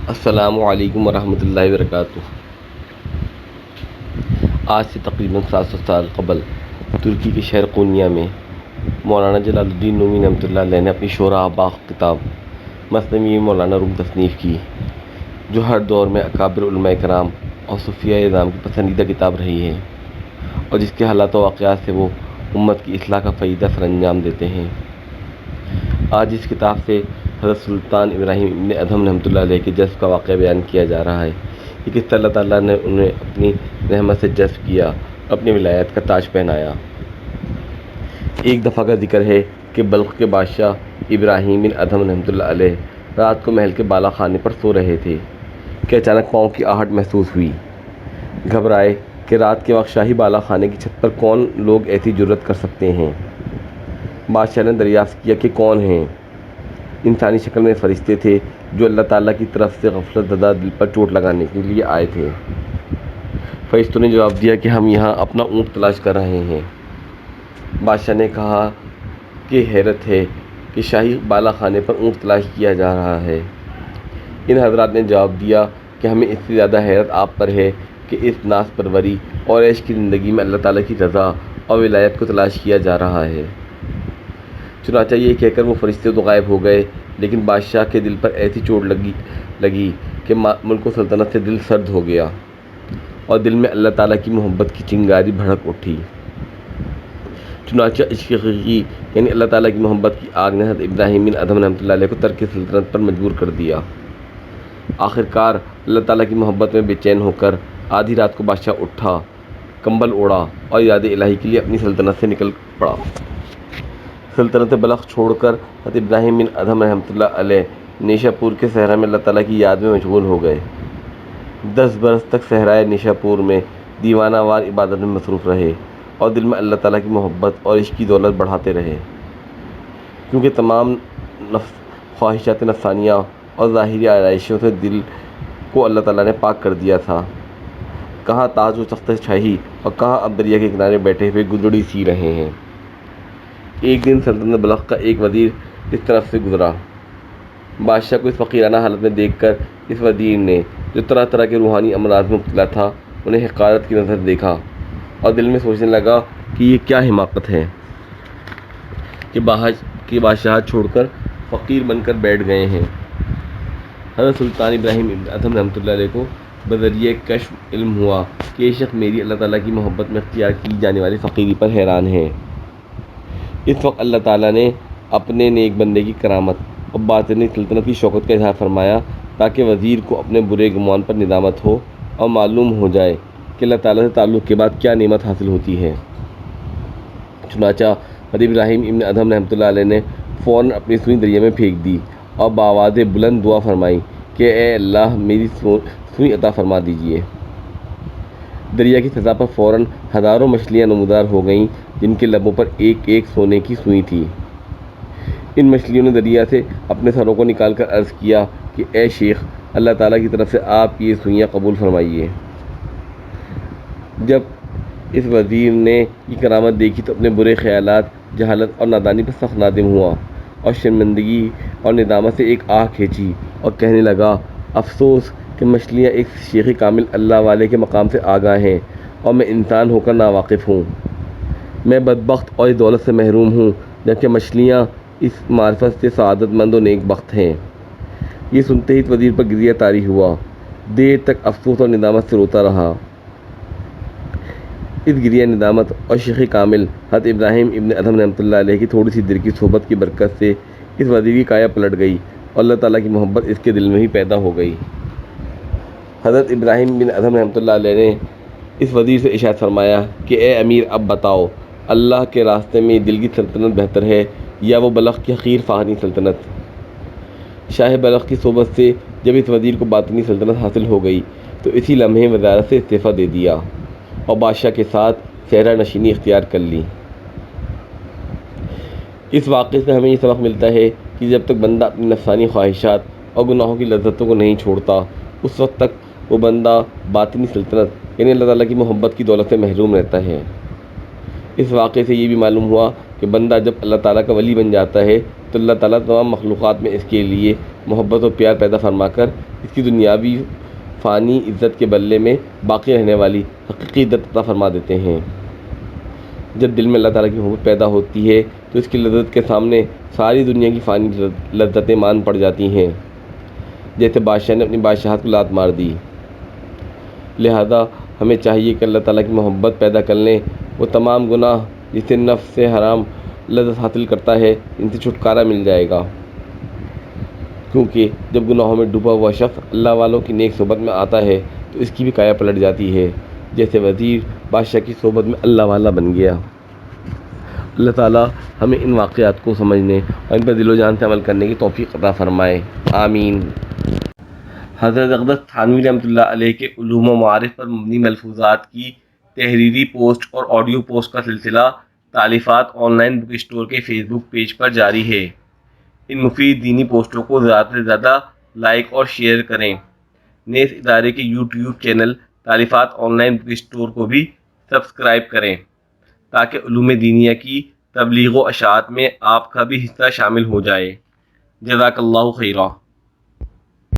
السلام علیکم ورحمۃ اللہ وبرکاتہ۔ آج سے تقریباً 700 سال قبل ترکی کے شہر قونیہ میں مولانا جلال الدین رومی رحمۃ اللہ علیہ نے اپنی شورا باغ کتاب مثنوی مولانا روم تصنیف کی، جو ہر دور میں اکابر علماء کرام اور صوفیاء اعظام کی پسندیدہ کتاب رہی ہے، اور جس کے حالات و واقعات سے وہ امت کی اصلاح کا فریضہ سر انجام دیتے ہیں۔ آج اس کتاب سے حضرت سلطان ابراہیم ابن ادھم رحمۃ اللہ علیہ کے جذب کا واقعہ بیان کیا جا رہا ہے کہ کس طرح اللہ تعالیٰ نے انہیں اپنی رحمت سے جذب کیا، اپنی ولایت کا تاج پہنایا۔ ایک دفعہ کا ذکر ہے کہ بلخ کے بادشاہ ابراہیم بن ادھم رحمۃ اللہ علیہ رات کو محل کے بالا خانے پر سو رہے تھے کہ اچانک پاؤں کی آہٹ محسوس ہوئی۔ گھبرائے کہ رات کے وقت شاہی بالا خانے کی چھت پر کون لوگ ایسی جرات کر سکتے ہیں۔ بادشاہ نے دریافت کیا کہ کون ہیں۔ انسانی شکل میں فرشتے تھے جو اللہ تعالیٰ کی طرف سے غفلت زدہ دل پر چوٹ لگانے کے لیے آئے تھے۔ فرشتوں نے جواب دیا کہ ہم یہاں اپنا اونٹ تلاش کر رہے ہیں۔ بادشاہ نے کہا کہ حیرت ہے کہ شاہی بالا خانے پر اونٹ تلاش کیا جا رہا ہے۔ ان حضرات نے جواب دیا کہ ہمیں اس سے زیادہ حیرت آپ پر ہے کہ اس ناز پروری اور عیش کی زندگی میں اللہ تعالیٰ کی رضا اور ولایت کو تلاش کیا جا رہا ہے۔ چنانچہ یہ کہہ کر وہ فرشتے تو غائب ہو گئے، لیکن بادشاہ کے دل پر ایسی چوٹ لگی کہ ملک و سلطنت سے دل سرد ہو گیا اور دل میں اللہ تعالیٰ کی محبت کی چنگاری بھڑک اٹھی۔ چنانچہ عشق حقیقی یعنی اللہ تعالیٰ کی محبت کی آگ نے حضرت ابراہیم بن ادھم رحمۃ اللہ علیہ کو ترک سلطنت پر مجبور کر دیا۔ آخر کار اللہ تعالیٰ کی محبت میں بے چین ہو کر آدھی رات کو بادشاہ اٹھا، کمبل اوڑھا اور یاد الہی کے لیے اپنی سلطنت سے نکل پڑا۔ سلطنت بلخ چھوڑ کر حضرت ابراہیم بن ادھم رحمۃ اللہ علیہ نیشا پور کے صحرا میں اللہ تعالیٰ کی یاد میں مشغول ہو گئے۔ 10 برس تک صحرائے نیشا پور میں دیوانہ وار عبادت میں مصروف رہے اور دل میں اللہ تعالیٰ کی محبت اور عشق کی دولت بڑھاتے رہے، کیونکہ تمام خواہشات نفسانیہ اور ظاہری آرائشوں سے دل کو اللہ تعالیٰ نے پاک کر دیا تھا۔ کہاں تاج و تخت شاہی اور کہاں اب دریا کے کنارے بیٹھے ہوئے گدڑی سی رہے ہیں۔ ایک دن سلطنت بلخ کا ایک وزیر اس طرف سے گزرا۔ بادشاہ کو اس فقیرانہ حالت میں دیکھ کر اس وزیر نے، جو طرح طرح کے روحانی امراض میں مبتلا تھا، انہیں حقارت کی نظر سے دیکھا اور دل میں سوچنے لگا کہ یہ کیا حماقت ہے کہ بادشاہت چھوڑ کر فقیر بن کر بیٹھ گئے ہیں۔ حضرت سلطان ابراہیم ابن ادھم رحمۃ اللہ علیہ کو بذریعہ کشف علم ہوا کہ یہ شخص میری اللہ تعالیٰ کی محبت میں اختیار کی جانے والی فقیری پر حیران ہے۔ اس وقت اللہ تعالیٰ نے اپنے نیک بندے کی کرامت اور باطنی سلطنت کی شوکت کا اظہار فرمایا تاکہ وزیر کو اپنے برے گمان پر ندامت ہو اور معلوم ہو جائے کہ اللہ تعالیٰ سے تعلق کے بعد کیا نعمت حاصل ہوتی ہے۔ چنانچہ حضرت ابراہیم ابن ادھم رحمۃ اللہ علیہ نے فوراً اپنی سوئی دریا میں پھینک دی اور بآواز بلند دعا فرمائی کہ اے اللہ میری سوئی عطا فرما دیجیے۔ دریا کی فضا پر فوراً ہزاروں مچھلیاں نمودار ہو گئیں جن کے لبوں پر ایک ایک سونے کی سوئی تھی۔ ان مچھلیوں نے دریا سے اپنے سروں کو نکال کر عرض کیا کہ اے شیخ، اللہ تعالیٰ کی طرف سے آپ یہ سوئیاں قبول فرمائیے۔ جب اس وزیر نے یہ کرامت دیکھی تو اپنے برے خیالات، جہالت اور نادانی پر سخت نادم ہوا اور شرمندگی اور ندامت سے ایک آہ کھینچی اور کہنے لگا، افسوس کہ مچھلیاں ایک شیخ کامل اللہ والے کے مقام سے آگاہ ہیں اور میں انسان ہو کر ناواقف ہوں۔ میں بدبخت اور اس دولت سے محروم ہوں، جبکہ مچھلیاں اس معرفت سے سعادت مند و نیک بخت ہیں۔ یہ سنتے ہی وزیر پر گریہ طاری ہوا، دیر تک افسوس اور ندامت سے روتا رہا۔ اس گریہ ندامت اور شیخ کامل حضرت ابراہیم ابن ادھم رحمۃ اللہ علیہ کی تھوڑی سی دیر کی صحبت کی برکت سے اس وزیر کی کایا پلٹ گئی اور اللہ تعالیٰ کی محبت اس کے دل میں ہی پیدا ہو گئی۔ حضرت ابراہیم بن ادھم رحمۃ اللہ علیہ نے اس وزیر سے ارشاد فرمایا کہ اے امیر، اب بتاؤ اللہ کے راستے میں یہ دل کی سلطنت بہتر ہے یا وہ بلخ کی حقیر فانی سلطنت؟ شاہ بلخ کی صحبت سے جب اس وزیر کو باطنی سلطنت حاصل ہو گئی تو اسی لمحے وزارت سے استعفیٰ دے دیا اور بادشاہ کے ساتھ صحرا نشینی اختیار کر لی۔ اس واقعے سے ہمیں یہ سبق ملتا ہے کہ جب تک بندہ اپنی نفسانی خواہشات اور گناہوں کی لذتوں کو نہیں چھوڑتا، اس وقت تک وہ بندہ باطنی سلطنت یعنی اللہ تعالیٰ کی محبت کی دولت سے محروم رہتا ہے۔ اس واقعے سے یہ بھی معلوم ہوا کہ بندہ جب اللہ تعالیٰ کا ولی بن جاتا ہے تو اللہ تعالیٰ تمام مخلوقات میں اس کے لیے محبت و پیار پیدا فرما کر اس کی دنیاوی فانی عزت کے بدلے میں باقی رہنے والی حقیقی عزت عطا فرما دیتے ہیں۔ جب دل میں اللہ تعالیٰ کی محبت پیدا ہوتی ہے تو اس کی لذت کے سامنے ساری دنیا کی فانی لذتیں مان پڑ جاتی ہیں، جیسے بادشاہ نے اپنی بادشاہت کو لات مار دی۔ لہذا ہمیں چاہیے کہ اللہ تعالیٰ کی محبت پیدا کر لیں، وہ تمام گناہ جس سے نفس سے حرام لذت حاصل کرتا ہے ان سے چھٹکارا مل جائے گا، کیونکہ جب گناہوں میں ڈوبا ہوا شخص اللہ والوں کی نیک صحبت میں آتا ہے تو اس کی بھی کایا پلٹ جاتی ہے، جیسے وزیر بادشاہ کی صحبت میں اللہ والا بن گیا۔ اللہ تعالیٰ ہمیں ان واقعات کو سمجھنے اور ان پر دل و جان سے عمل کرنے کی توفیق عطا فرمائے، آمین۔ حضرت اقدس تھانوی رحمۃ اللہ علیہ کے علوم و معارف پر مبنی ملفوظات کی تحریری پوسٹ اور آڈیو پوسٹ کا سلسلہ تالیفات آن لائن بک اسٹور کے فیس بک پیج پر جاری ہے۔ ان مفید دینی پوسٹوں کو زیادہ سے زیادہ لائک اور شیئر کریں۔ نیز ادارے کے یوٹیوب چینل تالیفات آن لائن بک اسٹور کو بھی سبسکرائب کریں تاکہ علوم دینیہ کی تبلیغ و اشاعت میں آپ کا بھی حصہ شامل ہو جائے۔ جزاک اللہ خیرا۔